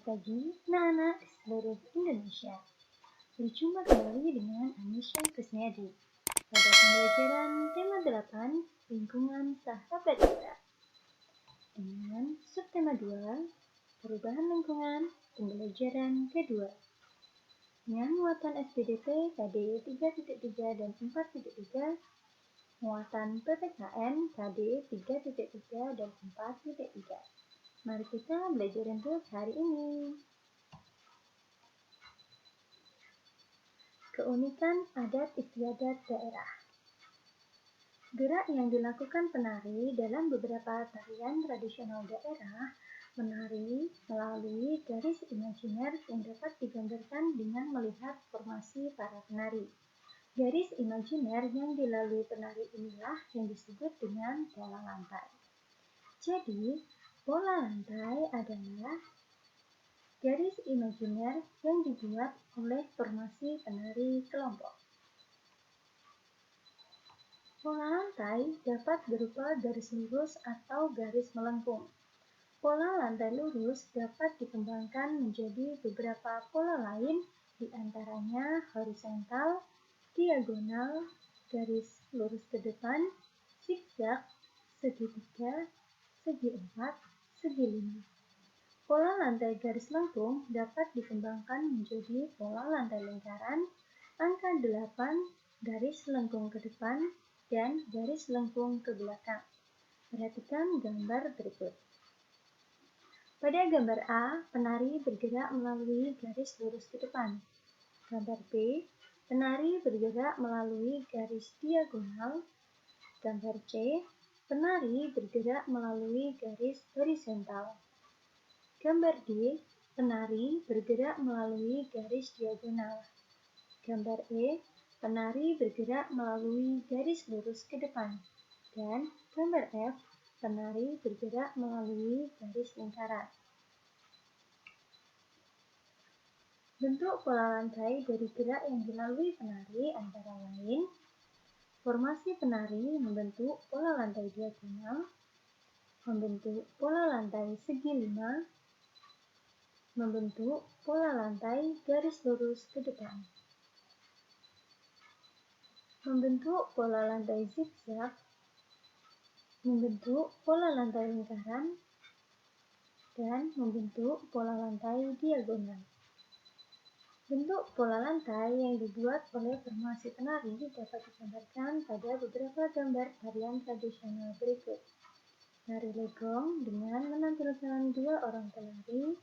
pagi, anak-anak di seluruh Indonesia. Berjumpa kembali dengan Anisha Kusniadi pada pembelajaran tema 8, lingkungan sahabat kita. Dengan subtema 2, perubahan lingkungan, pembelajaran kedua. Dengan muatan SPDP KD 3.3 dan 4.3, muatan PPKN KD 3.3 dan 4.3. Mari kita belajar untuk hari ini. Keunikan adat istiadat daerah. Gerak yang dilakukan penari dalam beberapa tarian tradisional daerah menari melalui garis imajiner yang dapat digambarkan dengan melihat formasi para penari. Garis imajiner yang dilalui penari inilah yang disebut dengan pola lantai. Jadi, pola lantai adalah garis imajiner yang dibuat oleh formasi penari kelompok. Pola lantai dapat berupa garis lurus atau garis melengkung. Pola lantai lurus dapat dikembangkan menjadi beberapa pola lain, di antaranya horizontal, diagonal, garis lurus ke depan, zigzag, segitiga, segi empat, segi lima. Pola lantai garis lengkung dapat dikembangkan menjadi pola lantai lingkaran, angka 8, garis lengkung ke depan, dan garis lengkung ke belakang. Perhatikan gambar berikut. Pada gambar A, penari bergerak melalui garis lurus ke depan. Gambar B, penari bergerak melalui garis diagonal. Gambar C, penari bergerak melalui garis horizontal. Gambar D, penari bergerak melalui garis diagonal. Gambar E, penari bergerak melalui garis lurus ke depan. Dan gambar F, penari bergerak melalui garis lingkaran. Bentuk pola lantai dari gerak yang dilalui penari antara lain: formasi penari membentuk pola lantai diagonal, membentuk pola lantai segi lima, membentuk pola lantai garis lurus ke depan, membentuk pola lantai zigzag, membentuk pola lantai lingkaran, dan membentuk pola lantai diagonal. Bentuk pola lantai yang dibuat oleh formasi penari dapat digambarkan pada beberapa gambar tarian tradisional berikut. Tari legong dengan menampilkan dua orang penari,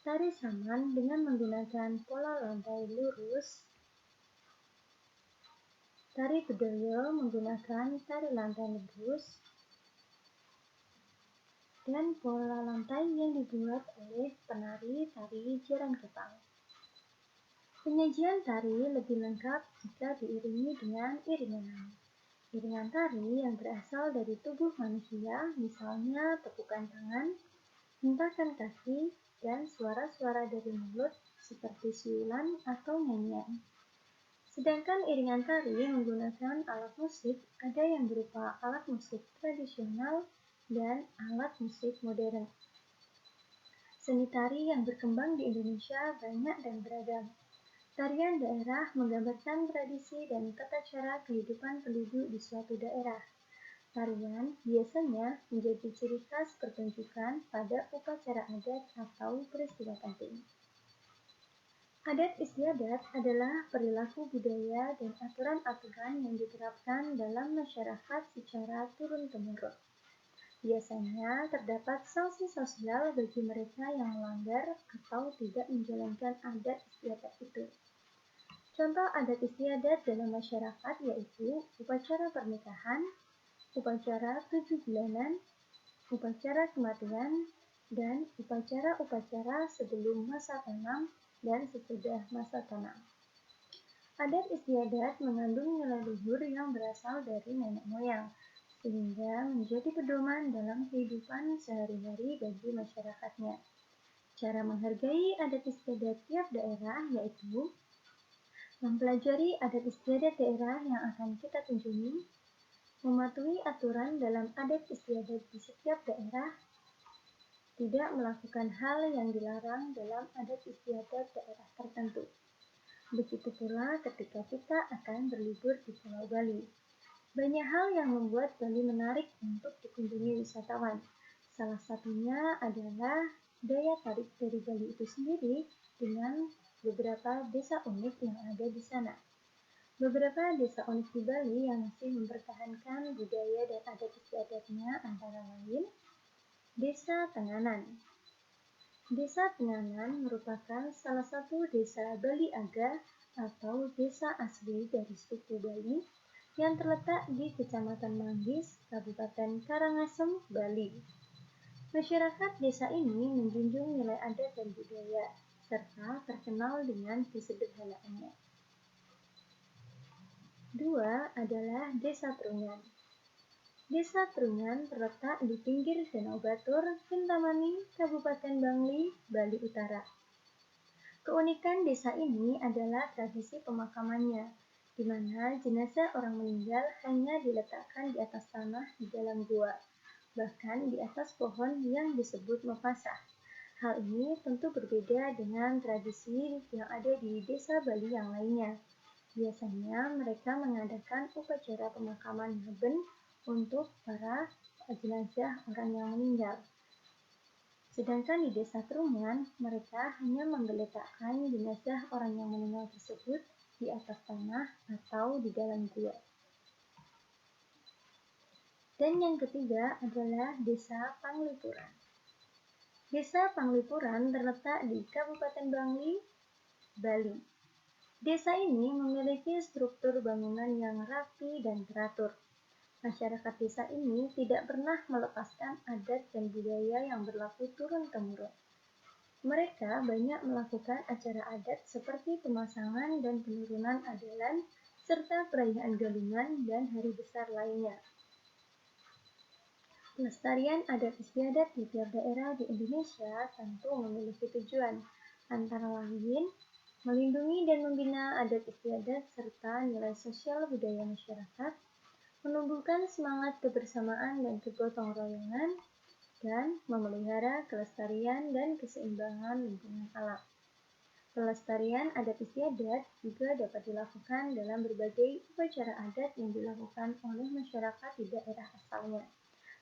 tari saman dengan menggunakan pola lantai lurus, tari bedoyo menggunakan tari lantai lurus, dan pola lantai yang dibuat oleh penari tari jaran kepang. Penyajian tari lebih lengkap jika diiringi dengan iringan. Iringan tari yang berasal dari tubuh manusia, misalnya tepukan tangan, hentakan kaki, dan suara-suara dari mulut seperti siulan atau nyanyian. Sedangkan iringan tari menggunakan alat musik, ada yang berupa alat musik tradisional dan alat musik modern. Seni tari yang berkembang di Indonesia banyak dan beragam. Tarian daerah menggambarkan tradisi dan tata cara kehidupan penduduk di suatu daerah. Tarian biasanya menjadi ciri khas pertunjukan pada upacara adat atau peristiwa penting. Adat istiadat adalah perilaku budaya dan aturan-aturan yang diterapkan dalam masyarakat secara turun-temurun. Biasanya terdapat sanksi sosial bagi mereka yang melanggar atau tidak menjalankan adat istiadat itu. Contoh adat istiadat dalam masyarakat yaitu upacara pernikahan, upacara 7 bulanan, upacara kematian, dan upacara-upacara sebelum masa tanam dan sesudah masa tanam. Adat istiadat mengandung nilai luhur yang berasal dari nenek moyang, sehingga menjadi pedoman dalam kehidupan sehari-hari bagi masyarakatnya. Cara menghargai adat istiadat tiap daerah yaitu mempelajari adat istiadat daerah yang akan kita kunjungi, mematuhi aturan dalam adat istiadat di setiap daerah, tidak melakukan hal yang dilarang dalam adat istiadat daerah tertentu. Begitu pula ketika kita akan berlibur di Pulau Bali. Banyak hal yang membuat Bali menarik untuk dikunjungi wisatawan. Salah satunya adalah daya tarik dari Bali itu sendiri dengan beberapa desa unik yang ada di sana. Beberapa desa unik di Bali yang masih mempertahankan budaya dan adat istiadatnya antara lain Desa Tenganan. Desa Tenganan merupakan salah satu desa Bali Aga atau desa asli dari suku Bali yang terletak di Kecamatan Manggis, Kabupaten Karangasem, Bali. Masyarakat desa ini menjunjung nilai adat dan budaya, serta terkenal dengan kesederhanaannya. Dua adalah Desa Trungan. Desa Trungan terletak di pinggir Danau Batur, Kintamani, Kabupaten Bangli, Bali Utara. Keunikan desa ini adalah tradisi pemakamannya, di mana jenazah orang meninggal hanya diletakkan di atas tanah di dalam gua, bahkan di atas pohon yang disebut mepasah. Hal ini tentu berbeda dengan tradisi yang ada di desa Bali yang lainnya. Biasanya mereka mengadakan upacara pemakaman ngeben untuk para jenazah orang yang meninggal. Sedangkan di desa Trungan, mereka hanya menggeletakkan jenazah orang yang meninggal tersebut di atas tanah atau di dalam gua. Dan yang ketiga adalah Desa Panglipuran. Desa Panglipuran terletak di Kabupaten Bangli, Bali. Desa ini memiliki struktur bangunan yang rapi dan teratur. Masyarakat desa ini tidak pernah melepaskan adat dan budaya yang berlaku turun-temurun. Mereka banyak melakukan acara adat seperti pemasangan dan penurunan adalan, serta perayaan galungan dan hari besar lainnya. Pelestarian adat istiadat di tiap daerah di Indonesia tentu memiliki tujuan, antara lain melindungi dan membina adat istiadat serta nilai sosial budaya masyarakat, menumbuhkan semangat kebersamaan dan kegotong royongan, dan memelihara kelestarian dan keseimbangan lingkungan alam. Pelestarian adat istiadat juga dapat dilakukan dalam berbagai upacara adat yang dilakukan oleh masyarakat di daerah asalnya.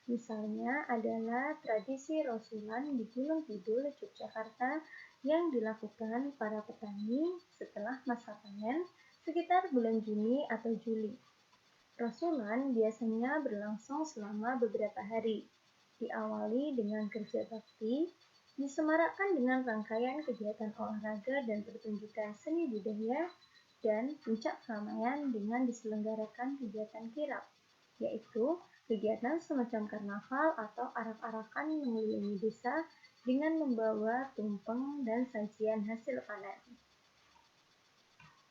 Misalnya adalah tradisi Rosulan di Gunung Kidul, Yogyakarta yang dilakukan para petani setelah masa panen sekitar bulan Juni atau Juli. Rosulan biasanya berlangsung selama beberapa hari, diawali dengan kerja bakti, disemarakkan dengan rangkaian kegiatan olahraga dan pertunjukan seni budaya, dan puncak keramaian dengan diselenggarakan kegiatan kirap, yaitu kegiatan semacam karnaval atau arak-arakan mengelilingi desa dengan membawa tumpeng dan sajian hasil panen.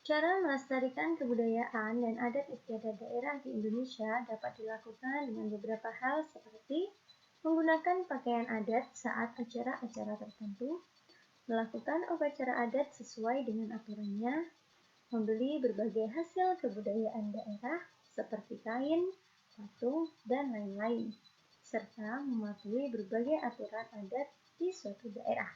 Cara melestarikan kebudayaan dan adat istiadat daerah di Indonesia dapat dilakukan dengan beberapa hal seperti menggunakan pakaian adat saat acara-acara tertentu, melakukan upacara adat sesuai dengan aturannya, membeli berbagai hasil kebudayaan daerah seperti kain, patung, dan lain-lain, serta mematuhi berbagai aturan adat di suatu daerah.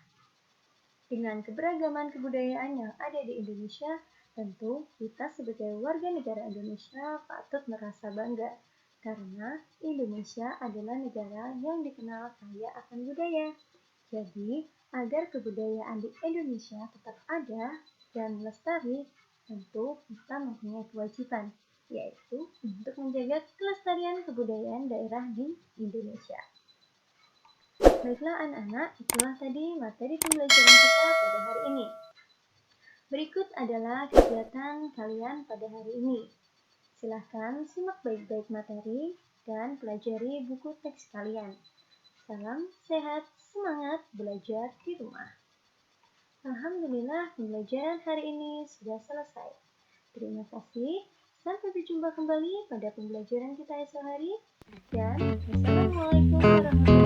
Dengan keberagaman kebudayaan yang ada di Indonesia, tentu kita sebagai warga negara Indonesia patut merasa bangga, karena Indonesia adalah negara yang dikenal kaya akan budaya. Jadi, agar kebudayaan di Indonesia tetap ada dan lestari, tentu kita mempunyai kewajiban, yaitu untuk menjaga kelestarian kebudayaan daerah di Indonesia. Baiklah anak-anak, itulah tadi materi pembelajaran kita pada hari ini. Berikut adalah kegiatan kalian pada hari ini. Silahkan simak baik-baik materi dan pelajari buku teks kalian. Salam sehat, semangat belajar di rumah. Alhamdulillah, pembelajaran hari ini sudah selesai. Terima kasih. Sampai berjumpa kembali pada pembelajaran kita esok hari. Dan wassalamualaikum warahmatullahi wabarakatuh.